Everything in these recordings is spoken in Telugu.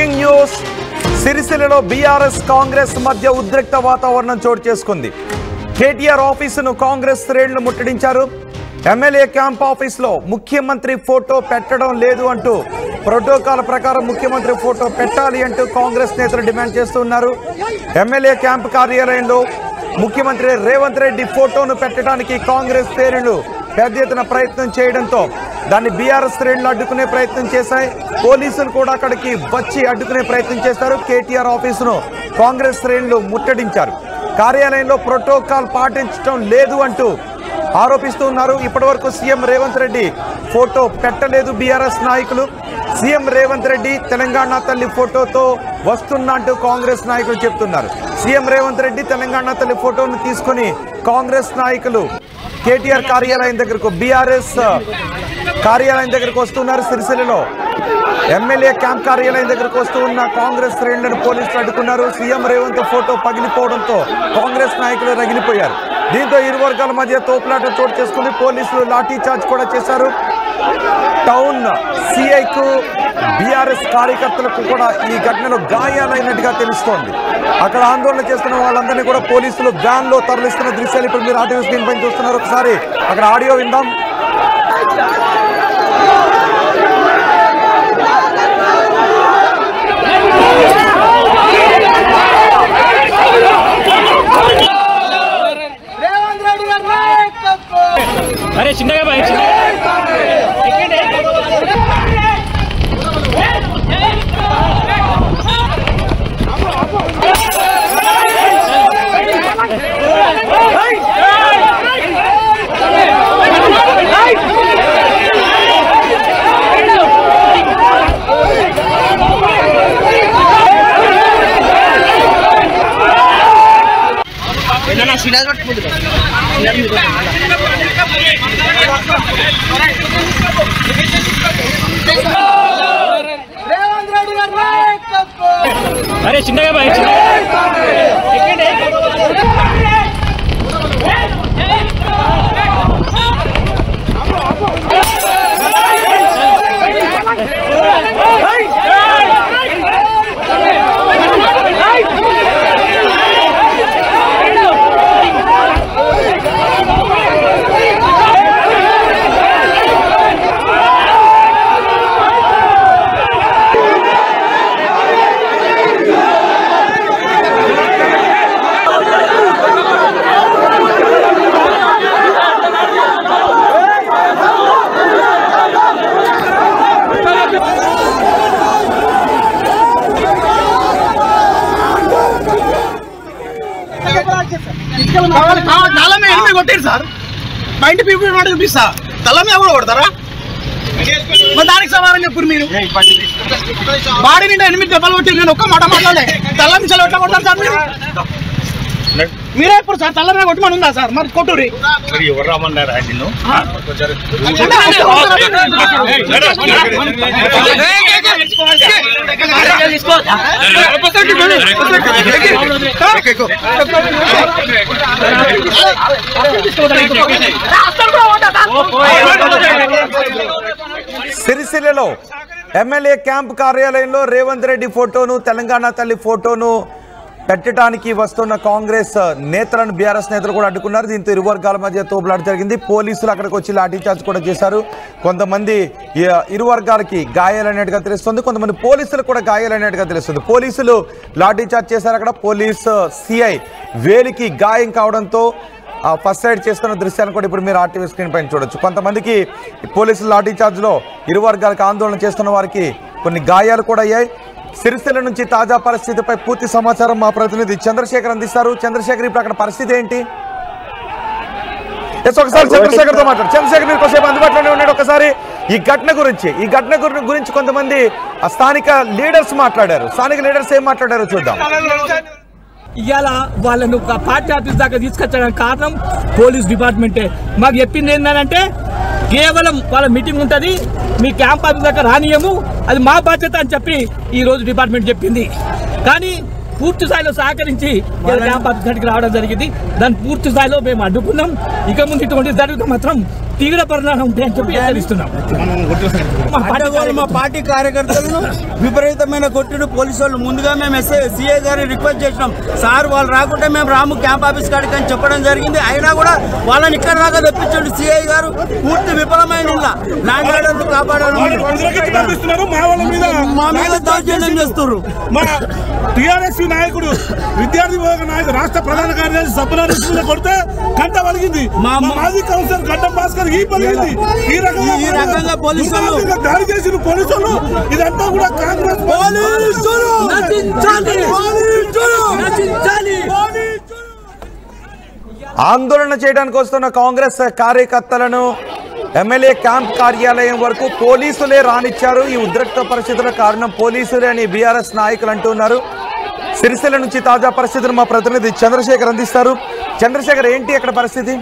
బ్రేకింగ్ న్యూస్ సిరిసిల్లలో బీఆర్ఎస్ కాంగ్రెస్ మధ్య ఉద్రిక్త వాతావరణం చోటు చేసుకుంది. కేటీఆర్ ఆఫీసును కాంగ్రెస్ శ్రేణులు ముట్టడించారు. ఎమ్మెల్యే క్యాంప్ ఆఫీసులో ముఖ్యమంత్రి ఫోటో పెట్టడం లేదు అంటూ ప్రోటోకాల్ ప్రకారం ముఖ్యమంత్రి ఫోటో పెట్టాలి అంటూ కాంగ్రెస్ నేతలు డిమాండ్ చేస్తున్నారు. ఎమ్మెల్యే క్యాంప్ కార్యాలయంలో ముఖ్యమంత్రి రేవంత్ రెడ్డి ఫోటోను పెట్టడానికి కాంగ్రెస్ శ్రేణులు పెద్ద ఎత్తున ప్రయత్నం చేయడంతో దాన్ని బీఆర్ఎస్ శ్రేణులు అడ్డుకునే ప్రయత్నం చేశాయి. పోలీసులు కూడా అక్కడికి వచ్చి అడ్డుకునే ప్రయత్నం చేశారు. కేటీఆర్ ఆఫీసును కాంగ్రెస్ శ్రేణులు ముట్టడించారు. కార్యాలయంలో ప్రోటోకాల్ పాటించడం లేదు అంటూ ఆరోపిస్తున్నారు. ఇప్పటివరకు సీఎం రేవంత్ రెడ్డి ఫోటో పెట్టలేదు బీఆర్ఎస్ నాయకులు. సీఎం రేవంత్ రెడ్డి తెలంగాణ తల్లి ఫోటోతో వస్తున్నా అంటూ కాంగ్రెస్ నాయకులు చెప్తున్నారు. సీఎం రేవంత్ రెడ్డి తెలంగాణ తల్లి ఫోటోను తీసుకుని కాంగ్రెస్ నాయకులు కేటీఆర్ కార్యాలయం దగ్గరకు బీఆర్ఎస్ కార్యాలయం దగ్గరకు వస్తున్నారు. సిరిసిల్లలో ఎమ్మెల్యే క్యాంప్ కార్యాలయం దగ్గరకు వస్తూ ఉన్న కాంగ్రెస్ శ్రేణులను పోలీసులు అడ్డుకున్నారు. సీఎం రేవంత్ ఫోటో పగిలిపోవడంతో కాంగ్రెస్ నాయకులు రగిలిపోయారు. దీంతో ఇరు వర్గాల మధ్య తోపులాట చోటు చేసుకుని పోలీసులు లాఠీ చార్జ్ కూడా చేశారు. టౌన్ సిఐకు బీఆర్ఎస్ కార్యకర్తలకు కూడా ఈ ఘటనలో గాయాలైనట్టుగా తెలుస్తోంది. అక్కడ ఆందోళన చేస్తున్న వాళ్ళందరినీ కూడా పోలీసులు వ్యాన్ లో తరలిస్తున్న దృశ్యాలు ఇప్పుడు మీరు ఆడియో స్క్రీన్ పైన చూస్తున్నారు. ఒకసారి అక్కడ ఆడియో విందాం. अरे चिंता भाई अरे चिंता भाई కొట్టారు సార్. మా ఇంటి పీపుల్ మాట చూపిస్తా తల మీద కూడా కొడతారా? దానికి సమాధానం చెప్పు. మీరు బాడీ నిండా 8 దెబ్బలు కొట్టి నేను ఒక్క మాట మాట్లాడలే. తల మిసాలు ఎట్లా కొడతారు సార్? మీరే ఇప్పుడు సార్ తల మీద కొట్టమని ఉందా సార్? మరి కొట్టురి. ఎవరు రమ్మన్నారా నిన్ను? సిరిసిల్లలో ఎమ్మెల్యే క్యాంప్ కార్యాలయంలో రేవంత్ రెడ్డి ఫోటోను తెలంగాణ తల్లి ఫోటోను పెట్టడానికి వస్తున్న కాంగ్రెస్ నేతలను బీఆర్ఎస్ నేతలు కూడా అడ్డుకున్నారు. దీంతో ఇరు వర్గాల మధ్య తోపులాట జరిగింది. పోలీసులు అక్కడికి వచ్చి లాఠీ చార్జ్ కూడా చేశారు. కొంతమంది ఇరు వర్గాలకి గాయాలనేట్టుగా తెలుస్తుంది. కొంతమంది పోలీసులు కూడా గాయాలనేట్టుగా తెలుస్తుంది. పోలీసులు లాఠీ చార్జ్ చేశారు. అక్కడ పోలీసు సిఐ వేలికి గాయం కావడంతో ఫస్ట్ సైడ్ చేస్తున్న దృశ్యాన్ని కూడా ఇప్పుడు మీరు ఆర్టీవీ స్క్రీన్ పైన చూడొచ్చు. కొంతమందికి పోలీసులు లాఠీ చార్జ్లో ఇరు వర్గాలకు ఆందోళన చేస్తున్న వారికి కొన్ని గాయాలు కూడా అయ్యాయి. సిరిసిల్ల నుంచి తాజా పరిస్థితిపై పూర్తి సమాచారం మా ప్రతినిధి చంద్రశేఖర్ అందిస్తారు. చంద్రశేఖర్, ఇప్పుడు అక్కడ పరిస్థితి ఏంటి? ఒకసారి చంద్రశేఖర్ తో మాట్లాడు. చంద్రశేఖర్, మీరు కొంచెం అందుబాటులోనే ఉన్నాడు. ఒకసారి ఈ ఘటన గురించి కొంతమంది స్థానిక లీడర్స్ మాట్లాడారు. స్థానిక లీడర్స్ ఏం మాట్లాడారో చూద్దాం. ఇవాళ వాళ్ళను పార్టీ ఆఫీస్ దాకా తీసుకొచ్చడానికి కారణం పోలీస్ డిపార్ట్మెంటే. మాకు చెప్పింది ఏంటంటే కేవలం వాళ్ళ మీటింగ్ ఉంటుంది, మీ క్యాంప్ ఆఫీస్ దాకా రానియము, అది మా బాధ్యత అని చెప్పి ఈరోజు డిపార్ట్మెంట్ చెప్పింది. కానీ పూర్తి స్థాయిలో సహకరించి క్యాంప్ ఆఫీస్ దగ్గరికి రావడం జరిగింది. దాన్ని పూర్తి స్థాయిలో మేము అడ్డుకున్నాం. ఇక ముందు ఇటువంటి జరిగితే మాత్రం తీవ్ర పరిణామం ఉంటాయని చెప్పి హెచ్చరిస్తున్నాం. మా పార్టీ కార్యకర్తలను విపరీతమైన కొట్టుడు పోలీసు వాళ్ళు ముందుగా మేము సిఐ గారిని రిక్వెస్ట్ చేసినాం. సార్ వాళ్ళు రాకుంటే మేము రాము క్యాంప్ ఆఫీస్ కాడికి అని చెప్పడం జరిగింది. అయినా కూడా వాళ్ళని ఇక్కడ దాకా తెప్పించండి. సిఐ గారు పూర్తి విఫలమైన ల్యాండ్ ఆర్డర్ కాపాడారు. మా మీద దౌర్జన్యం చేస్తున్నారు. టిఆర్ఎస్ నాయకుడు విద్యార్థి నాయకుడు రాష్ట్ర ప్రధాన కార్యదర్శి సభ్యుల కొడితే గంట పలిగింది. మాజీ కౌన్సిలర్ గడ్డం భాస్కర్ ఈ పలిగింది. ఈ రకంగా పోలీసులు దాడి చేసిన పోలీసులు ఇదంతా కూడా కాంగ్రెస్ ఆందోళన చేయడానికి వస్తున్న కాంగ్రెస్ కార్యకర్తలను ఎమ్మెల్యే క్యాంప్ కార్యాలయం వరకు పోలీసులే రానిచ్చారు. ఈ ఉద్రిక్త పరిస్థితుల కారణం పోలీసులే అని బీఆర్ఎస్ నాయకులు అంటున్నారు. సిరిసిల్ల నుంచి తాజా పరిస్థితులు మా ప్రతినిధి చంద్రశేఖర్ అందిస్తారు. చంద్రశేఖర్, ఏంటి అక్కడ పరిస్థితి?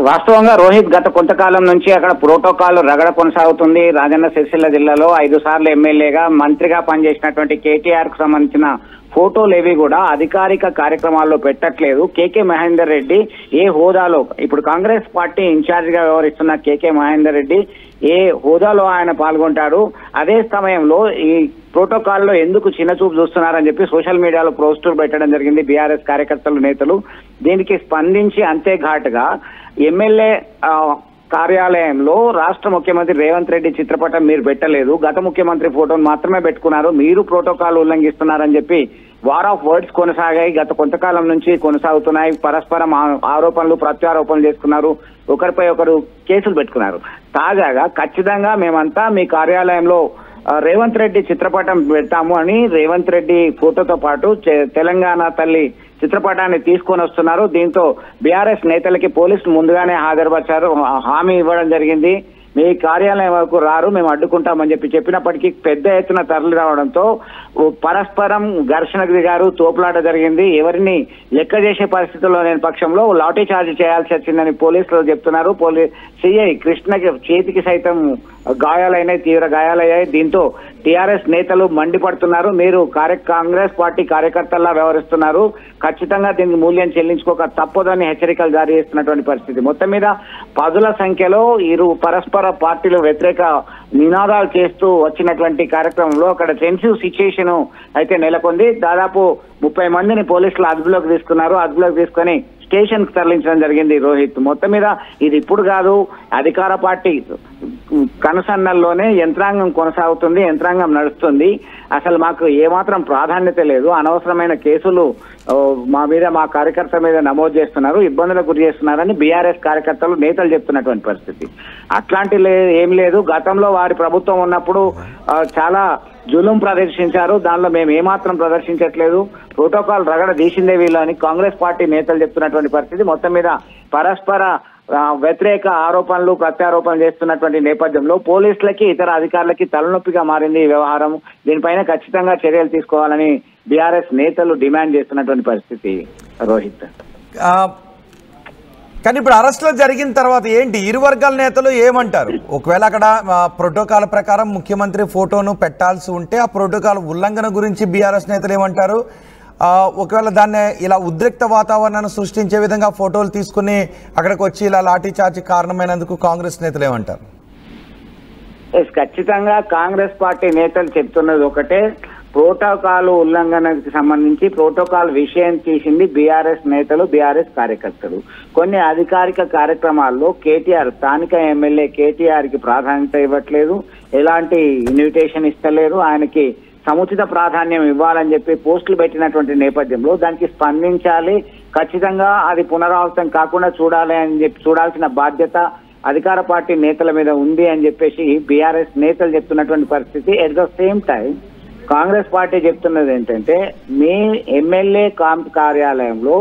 వాస్తవంగా రోహిత్, గత కొంతకాలం నుంచి అక్కడ ప్రోటోకాల్ రగడ కొనసాగుతుంది. రాజన్న సిరిసిల్ల జిల్లాలో 5 సార్లు ఎమ్మెల్యేగా మంత్రిగా పనిచేసినటువంటి కేటీఆర్ కు సంబంధించిన ఫోటోలు ఏవి కూడా అధికారిక కార్యక్రమాల్లో పెట్టట్లేదు. కేకే మహేందర్ రెడ్డి ఏ హోదాలో, ఇప్పుడు కాంగ్రెస్ పార్టీ ఇన్ఛార్జ్ గా వ్యవహరిస్తున్న కేకే మహేందర్ రెడ్డి ఏ హోదాలో ఆయన పాల్గొంటాడు, అదే సమయంలో ఈ ప్రోటోకాల్లో ఎందుకు చిన్నచూపు చూస్తున్నారని చెప్పి సోషల్ మీడియాలో పోస్టులు పెట్టడం జరిగింది బీఆర్ఎస్ కార్యకర్తలు, నేతలు. దీనికి స్పందించి అంతే ఘాటుగా ఎమ్మెల్యే కార్యాలయంలో రాష్ట్ర ముఖ్యమంత్రి రేవంత్ రెడ్డి చిత్రపటం మీరు పెట్టలేదు, గత ముఖ్యమంత్రి ఫోటోను మాత్రమే పెట్టుకున్నారు, మీరు ప్రోటోకాల్ ఉల్లంఘిస్తున్నారని చెప్పి వార్ ఆఫ్ వర్డ్స్ కొనసాగాయి. గత కొంతకాలం నుంచి కొనసాగుతున్నాయి. పరస్పరం ఆరోపణలు ప్రత్యారోపణలు చేసుకున్నారు, ఒకరిపై ఒకరు కేసులు పెట్టుకున్నారు. తాజాగా ఖచ్చితంగా మేమంతా మీ కార్యాలయంలో రేవంత్ రెడ్డి చిత్రపటం పెడతాము అని రేవంత్ రెడ్డి ఫోటోతో పాటు తెలంగాణ తల్లి చిత్రపటాన్ని తీసుకొని వస్తున్నారు. దీంతో బీఆర్ఎస్ నేతలకి పోలీసులు ముందుగానే హాజరుపరిచారు, హామీ ఇవ్వడం జరిగింది. మీ కార్యాలయం వరకు రారు, మేము అడ్డుకుంటామని చెప్పినప్పటికీ పెద్ద ఎత్తున తరలి రావడంతో పరస్పరం ఘర్షణకు దిగారు, తోపులాట జరిగింది. ఎవరిని లెక్క చేసే పరిస్థితుల్లో లేని పక్షంలో లాఠీ చార్జ్ చేయాల్సి వచ్చిందని పోలీసులు చెప్తున్నారు. సిఐ కృష్ణకి చేతికి సైతం గాయాలైనాయి, తీవ్ర గాయాలయ్యాయి. దీంతో టీఆర్ఎస్ నేతలు మండిపడుతున్నారు, మీరు కాంగ్రెస్ పార్టీ కార్యకర్తల్లా వ్యవహరిస్తున్నారు, ఖచ్చితంగా దీనికి మూల్యం చెల్లించుకోక తప్పదని హెచ్చరికలు జారీ చేస్తున్నటువంటి పరిస్థితి. మొత్తం మీద పదుల సంఖ్యలో పరస్పర పార్టీలు వ్యతిరేక నినాదాలు చేస్తూ వచ్చినటువంటి కార్యక్రమంలో అక్కడ టెన్సివ్ సిచ్యుయేషన్ అయితే నెలకొంది. దాదాపు 30 మందిని పోలీసులు అదుపులోకి తీసుకున్నారు. అదుపులోకి తీసుకొని స్టేషన్ కు తరలించడం జరిగింది. రోహిత్, మొత్తం మీద ఇది ఇప్పుడు కాదు, అధికార పార్టీ కనుసన్నల్లోనే యంత్రాంగం కొనసాగుతుంది, యంత్రాంగం నడుస్తుంది. అసలు మాకు ఏమాత్రం ప్రాధాన్యత లేదు, అనవసరమైన కేసులు మా మీద, మా కార్యకర్త మీద నమోదు చేస్తున్నారు, ఇబ్బందులకు గురి చేస్తున్నారని బీఆర్ఎస్ కార్యకర్తలు, నేతలు చెప్తున్నటువంటి పరిస్థితి. అట్లాంటి ఏం లేదు. గతంలో వారి ప్రభుత్వం ఉన్నప్పుడు చాలా జులుం ప్రదర్శించారు, దానిలో మేము ఏమాత్రం ప్రదర్శించట్లేదు, ప్రోటోకాల్ రగడ తీసిందే వీళ్ళు అని కాంగ్రెస్ పార్టీ నేతలు చెప్తున్నటువంటి పరిస్థితి. మొత్తం మీద పరస్పర వ్యతిరేక ఆరోపణలు ప్రత్యారోపణలు చేస్తున్నటువంటి నేపథ్యంలో పోలీసులకి ఇతర అధికారులకి తలనొప్పిగా మారింది ఈ వ్యవహారం. దీనిపైన ఖచ్చితంగా చర్యలు తీసుకోవాలని బీఆర్ఎస్ నేతలు డిమాండ్ చేస్తున్నటువంటి పరిస్థితి. రోహిత్, కానీ ఇప్పుడు అరెస్టులు జరిగిన తర్వాత ఏంటి, ఇరు వర్గాల నేతలు ఏమంటారు? ఒకవేళ అక్కడ ప్రోటోకాల్ ప్రకారం ముఖ్యమంత్రి ఫోటోను పెట్టాల్సి ఉంటే ఆ ప్రోటోకాల్ ఉల్లంఘన గురించి బీఆర్ఎస్ నేతలు ఏమంటారు? ఒకవేళ దాన్ని ఇలా ఉద్రిక్త వాతావరణాన్ని సృష్టించే విధంగా ఫోటోలు తీసుకుని అక్కడికి వచ్చి ఇలా లాఠీ చార్జ్ కారణమైనందుకు కాంగ్రెస్ నేతలు ఏమంటారు? ఖచ్చితంగా కాంగ్రెస్ పార్టీ నేతలు చెప్తున్నది ఒకటే, ప్రోటోకాల్ ఉల్లంఘనకు సంబంధించి ప్రోటోకాల్ విషయం తీసింది బీఆర్ఎస్ నేతలు, బీఆర్ఎస్ కార్యకర్తలు. కొన్ని అధికారిక కార్యక్రమాల్లో కేటీఆర్, స్థానిక ఎమ్మెల్యే కేటీఆర్ కి ప్రాధాన్యత ఇవ్వట్లేదు, ఎలాంటి ఇన్విటేషన్ ఇస్తలేరు, ఆయనకి సముచిత ప్రాధాన్యం ఇవ్వాలని చెప్పి పోస్టులు పెట్టినటువంటి నేపథ్యంలో దానికి స్పందించాలి, ఖచ్చితంగా అది పునరావృతం కాకుండా చూడాలి అని చెప్పి చూడాల్సిన బాధ్యత అధికార పార్టీ నేతల మీద ఉంది అని చెప్పేసి బీఆర్ఎస్ నేతలు చెప్తున్నటువంటి పరిస్థితి. At the same time Congress party చెప్తున్నది ఏంటంటే, మీ ఎమ్మెల్యే కార్యాలయంలో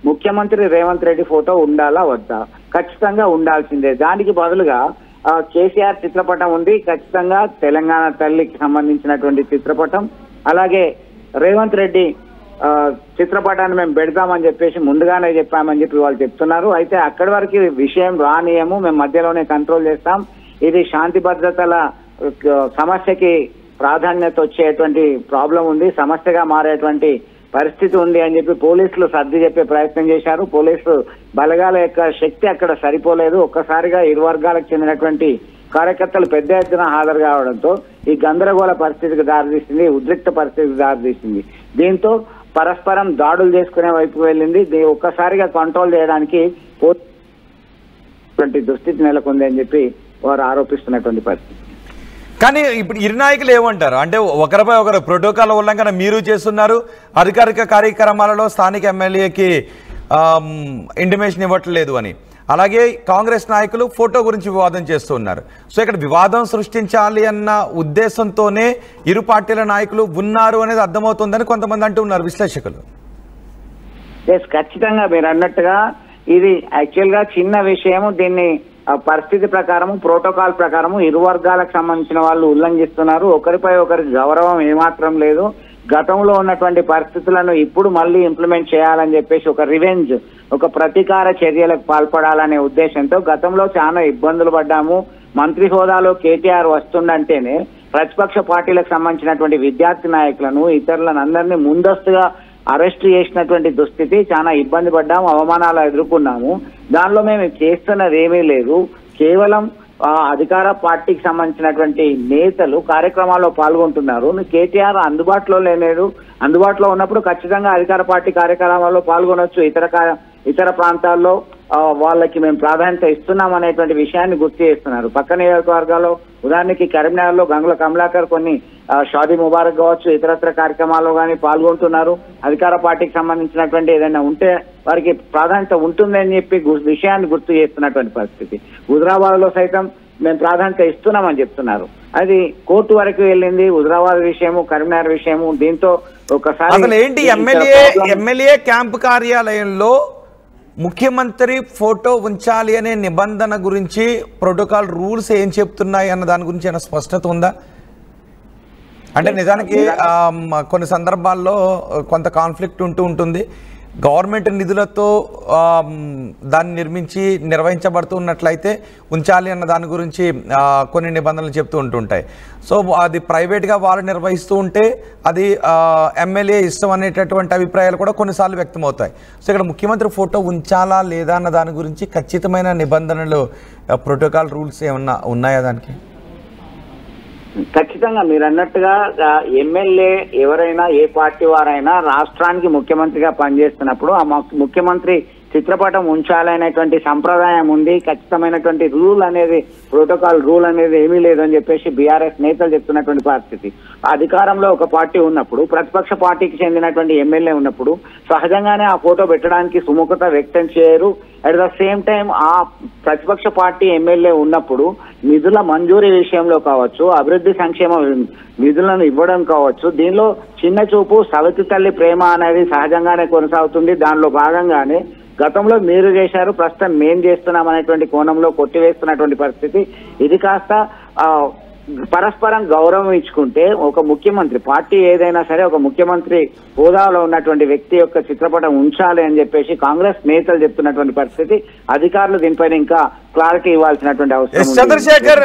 ముఖ్యమంత్రి రేవంత్ రెడ్డి ఫోటో ఉండాలా వద్దా? ఖచ్చితంగా ఉండాల్సిందే. దానికి బదులుగా కేసీఆర్ చిత్రపటం ఉంది, ఖచ్చితంగా తెలంగాణ తల్లికి సంబంధించినటువంటి చిత్రపటం, అలాగే రేవంత్ రెడ్డి చిత్రపటాన్ని మేము పెడతామని చెప్పేసి ముందుగానే చెప్పామని చెప్పి వాళ్ళు చెప్తున్నారు. అయితే అక్కడి వరకు విషయం రానియము, మేము మధ్యలోనే కంట్రోల్ చేస్తాం, ఇది శాంతి భద్రతల సమస్యకి ప్రాధాన్యత వచ్చేటువంటి ప్రాబ్లం ఉంది, సమస్యగా మారేటువంటి పరిస్థితి ఉంది అని చెప్పి పోలీసులు సర్ది చెప్పే ప్రయత్నం చేశారు. పోలీసు బలగాల యొక్క శక్తి అక్కడ సరిపోలేదు. ఒక్కసారిగా ఇరు వర్గాలకు చెందినటువంటి కార్యకర్తలు పెద్ద ఎత్తున హాజరు కావడంతో ఈ గందరగోళ పరిస్థితికి దారితీసింది, ఉద్రిక్త పరిస్థితికి దారితీసింది. దీంతో పరస్పరం దాడులు చేసుకునే వైపుకు వెళ్ళింది. ఒక్కసారిగా కంట్రోల్ చేయడానికి దుస్థితి నెలకొంది అని చెప్పి వారు ఆరోపిస్తున్నటువంటి పరిస్థితి. కానీ ఇప్పుడు ఇరు నాయకులు ఏమంటారు అంటే ఒకరిపై ఒకరు ప్రోటోకాల్ ఉల్లంఘన మీరు చేస్తున్నారు, అధికారిక కార్యక్రమాలలో స్థానిక ఎమ్మెల్యేకి ఇంటిమేషన్ ఇవ్వట్లేదు అని, అలాగే కాంగ్రెస్ నాయకులు ఫోటో గురించి వివాదం చేస్తూ ఉన్నారు. సో ఇక్కడ వివాదం సృష్టించాలి అన్న ఉద్దేశంతోనే ఇరు పార్టీల నాయకులు ఉన్నారు అనేది అర్థమవుతుందని కొంతమంది అంటూ ఉన్నారు విశ్లేషకులు. ఖచ్చితంగా మీరు అన్నట్టుగా ఇది యాక్చువల్ గా చిన్న విషయం. దీన్ని పరిస్థితి ప్రకారము ప్రోటోకాల్ ప్రకారము ఇరు వర్గాలకు సంబంధించిన వాళ్ళు ఉల్లంఘిస్తున్నారు. ఒకరిపై ఒకరికి గౌరవం ఏమాత్రం లేదు. గతంలో ఉన్నటువంటి పరిస్థితులను ఇప్పుడు మళ్ళీ ఇంప్లిమెంట్ చేయాలని చెప్పేసి ఒక రివెంజ్, ఒక ప్రతీకార చర్యలకు పాల్పడాలనే ఉద్దేశంతో గతంలో చాలా ఇబ్బందులు పడ్డాము. మంత్రి హోదాలో కేటీఆర్ వస్తుండంటేనే ప్రతిపక్ష పార్టీలకు సంబంధించినటువంటి విద్యార్థి నాయకులను ఇతరులను అందరినీ ముందస్తుగా అరెస్ట్ చేసినటువంటి దుస్థితి, చాలా ఇబ్బంది పడ్డాము, అవమానాలు ఎదుర్కొన్నాము. దానిలో మేము చేస్తున్నది ఏమీ లేదు. కేవలం అధికార పార్టీకి సంబంధించినటువంటి నేతలు కార్యక్రమాల్లో పాల్గొంటున్నారు. కేటీఆర్ అందుబాటులో లేనేడు. అందుబాటులో ఉన్నప్పుడు ఖచ్చితంగా అధికార పార్టీ కార్యక్రమాల్లో పాల్గొనొచ్చు. ఇతర ప్రాంతాల్లో వాళ్ళకి మేము ప్రాధాన్యత ఇస్తున్నాం అనేటువంటి విషయాన్ని గుర్తు చేస్తున్నారు. పక్క నియోజకవర్గాల్లో ఉదాహరణకి కరీంనగర్లో గంగుల కమలాకర్ కొన్ని షాదీ ముబారక్ కావచ్చు ఇతరత్ర కార్యక్రమాల్లో కానీ పాల్గొంటున్నారు. అధికార పార్టీకి సంబంధించినటువంటి ఏదైనా ఉంటే వారికి ప్రాధాన్యత ఉంటుందని చెప్పి విషయాన్ని గుర్తు చేస్తున్నటువంటి పరిస్థితి. హుజరాబాద్ లో సైతం మేము ప్రాధాన్యత ఇస్తున్నామని చెప్తున్నారు. అది కోర్టు వరకు వెళ్ళింది. హుజరాబాద్ విషయము, కరీంనగర్ విషయము. దీంతో ఒకసారి అసలు ఏంటి ఎమ్మెల్యే క్యాంపు కార్యాలయంలో ముఖ్యమంత్రి ఫోటో ఉంచాలి అనే నిబంధన గురించి ప్రోటోకాల్ రూల్స్ ఏం చెప్తున్నాయి అన్న దాని గురించి ఏమైనా స్పష్టత ఉందా? అంటే నిజానికి కొన్ని సందర్భాల్లో కొంత కాన్ఫ్లిక్ట్ ఉంటుంది. గవర్నమెంట్ నిధులతో దాన్ని నిర్వహించబడుతున్నట్లయితే ఉంచాలి అన్న దాని గురించి కొన్ని నిబంధనలు చెప్తూ ఉంటుంటాయి. సో అది ప్రైవేట్గా వాళ్ళు నిర్వహిస్తూ ఉంటే అది ఎమ్మెల్యే ఇష్టం అనేటటువంటి అభిప్రాయాలు కూడా కొన్నిసార్లు వ్యక్తమవుతాయి. సో ఇక్కడ ముఖ్యమంత్రి ఫోటో ఉంచాలా లేదా అన్న దాని గురించి ఖచ్చితమైన నిబంధనలు, ప్రోటోకాల్ రూల్స్ ఏమన్నా ఉన్నాయా దానికి? ఖచ్చితంగా మీరు అన్నట్టుగా ఎమ్మెల్యే ఎవరైనా ఏ పార్టీ వారైనా రాష్ట్రానికి ముఖ్యమంత్రిగా పనిచేస్తున్నప్పుడు ఆ ముఖ్యమంత్రి చిత్రపటం ఉంచాలనేటువంటి సంప్రదాయం ఉంది. ఖచ్చితమైనటువంటి రూల్ అనేది, ప్రోటోకాల్ రూల్ అనేది ఏమీ లేదని చెప్పేసి బీఆర్ఎస్ నేతలు చెప్తున్నటువంటి పరిస్థితి. అధికారంలో ఒక పార్టీ ఉన్నప్పుడు, ప్రతిపక్ష పార్టీకి చెందినటువంటి ఎమ్మెల్యే ఉన్నప్పుడు సహజంగానే ఆ ఫోటో పెట్టడానికి సుముఖత వ్యక్తం చేయరు. అట్ ద సేమ్ టైం ఆ ప్రతిపక్ష పార్టీ ఎమ్మెల్యే ఉన్నప్పుడు నిధుల మంజూరీ విషయంలో కావచ్చు, అభివృద్ధి సంక్షేమ నిధులను ఇవ్వడం కావచ్చు, దీనిలో చిన్న చూపు, సవతి తల్లి ప్రేమ అనేది సహజంగానే కొనసాగుతుంది. దానిలో భాగంగానే గతంలో మీరు చేశారు, ప్రస్తుతం మేం చేస్తున్నాం అనేటువంటి కోణంలో కొట్టివేస్తున్నటువంటి పరిస్థితి. ఇది కాస్త పరస్పరం గౌరవం ఇచ్చుకుంటే ఒక ముఖ్యమంత్రి, పార్టీ ఏదైనా సరే ఒక ముఖ్యమంత్రి హోదాలో ఉన్నటువంటి వ్యక్తి యొక్క చిత్రపటం ఉంచాలి అని చెప్పేసి కాంగ్రెస్ నేతలు చెప్తున్నటువంటి పరిస్థితి. అధికారులు దీనిపైన ఇంకా క్లారిటీ ఇవ్వాల్సినటువంటి అవసరం ఉంది. చంద్రశేఖర్